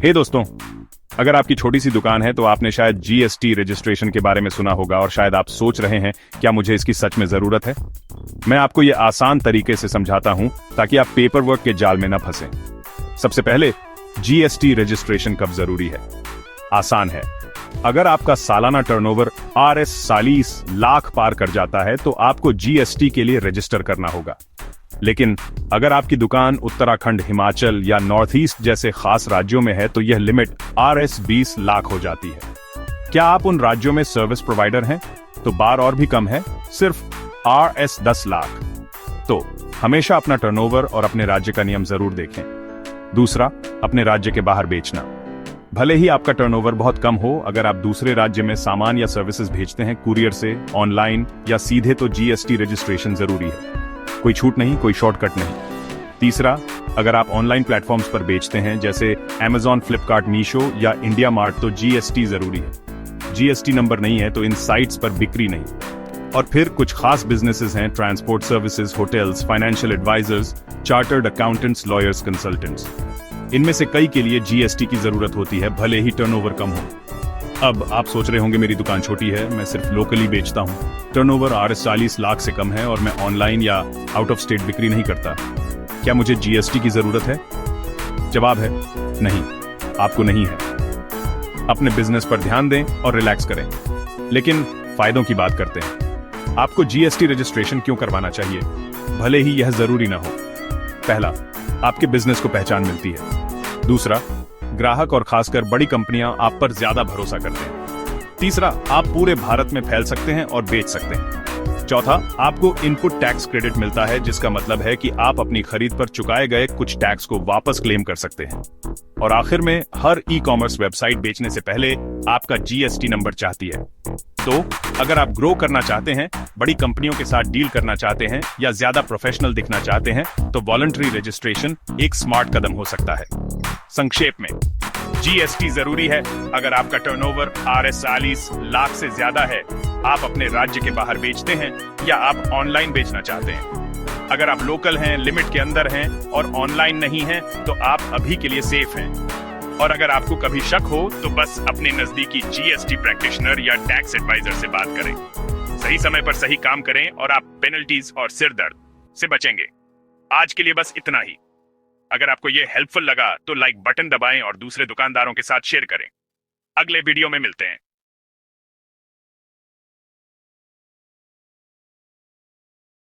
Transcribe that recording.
हे दोस्तों, अगर आपकी छोटी सी दुकान है तो आपने शायद जीएसटी रजिस्ट्रेशन के बारे में सुना होगा और शायद आप सोच रहे हैं क्या मुझे इसकी सच में जरूरत है। मैं आपको ये आसान तरीके से समझाता हूं ताकि आप पेपर वर्क के जाल में न फंसें। सबसे पहले, जीएसटी रजिस्ट्रेशन कब जरूरी है? आसान है। अगर आपका सालाना टर्नओवर RS 40 लाख पार कर जाता है तो आपको जीएसटी के लिए रजिस्टर करना होगा। लेकिन अगर आपकी दुकान उत्तराखंड, हिमाचल या नॉर्थ ईस्ट जैसे खास राज्यों में है तो यह लिमिट RS 20 लाख हो जाती है। क्या आप उन राज्यों में सर्विस प्रोवाइडर हैं? तो बार और भी कम है, सिर्फ RS 10 लाख। तो हमेशा अपना टर्नओवर और अपने राज्य का नियम जरूर देखें। दूसरा, अपने राज्य के बाहर बेचना। भले ही आपका टर्नओवर बहुत कम हो, अगर आप दूसरे राज्य में सामान या सर्विसेज भेजते हैं कुरियर से, ऑनलाइन या सीधे, तो जीएसटी रजिस्ट्रेशन जरूरी है। कोई छूट नहीं, कोई शॉर्टकट नहीं। तीसरा, अगर आप ऑनलाइन प्लेटफॉर्म्स पर बेचते हैं जैसे Amazon, फ्लिपकार्ट, मीशो या इंडिया मार्ट, तो जीएसटी जरूरी है। जीएसटी नंबर नहीं है तो इन साइट्स पर बिक्री नहीं। और फिर कुछ खास बिजनेसेस हैं, transport services, hotels, financial advisors, chartered accountants, lawyers, consultants. इनमें से कई के लिए जीएसटी की जरूरत होती है, भले ही टर्नओवर कम हो। अब आप सोच रहे होंगे मेरी दुकान छोटी है, मैं सिर्फ लोकली बेचता हूँ, टर्नओवर RS 40 लाख से कम है और मैं ऑनलाइन या आउट ऑफ स्टेट बिक्री नहीं करता। क्या मुझे जीएसटी की जरूरत है? जवाब है नहीं, आपको नहीं है। अपने बिजनेस पर ध्यान दें और रिलैक्स करें। लेकिन फायदों की बात करते हैं। आपको जीएसटी रजिस्ट्रेशन क्यों करवाना चाहिए, भले ही यह जरूरी ना हो? पहला, आपके बिजनेस को पहचान मिलती है। दूसरा, ग्राहक और खासकर बड़ी कंपनियां आप पर ज्यादा भरोसा करते हैं। तीसरा, आप पूरे भारत में फैल सकते हैं और बेच सकते हैं। चौथा, आपको इनपुट टैक्स क्रेडिट मिलता है, जिसका मतलब है कि आप अपनी खरीद पर चुकाए गए कुछ टैक्स को वापस क्लेम कर सकते हैं। और आखिर में, हर ई-कॉमर्स वेबसाइट बेचने से पहले आपका जीएसटी नंबर चाहती है। तो अगर आप ग्रो करना चाहते हैं, बड़ी कंपनियों के साथ डील करना चाहते हैं या ज्यादा प्रोफेशनल दिखना चाहते हैं, तो वॉलंटरी रजिस्ट्रेशन एक स्मार्ट कदम हो सकता है। संक्षेप में, जीएसटी जरूरी है अगर आपका टर्नओवर RS 40 लाख से ज्यादा है, आप अपने राज्य के बाहर बेचते हैं या आप ऑनलाइन बेचना चाहते हैं। अगर आप लोकल हैं, लिमिट के अंदर हैं और ऑनलाइन नहीं हैं, तो आप अभी के लिए सेफ हैं। और अगर आपको कभी शक हो तो बस अपने नजदीकी जीएसटी प्रैक्टिशनर या टैक्स एडवाइजर से बात करें। सही समय पर सही काम करें और आप पेनल्टीज और सिर दर्द से बचेंगे। आज के लिए बस इतना ही। अगर आपको ये हेल्पफुल लगा तो लाइक बटन दबाएं और दूसरे दुकानदारों के साथ शेयर करें। अगले वीडियो में मिलते हैं।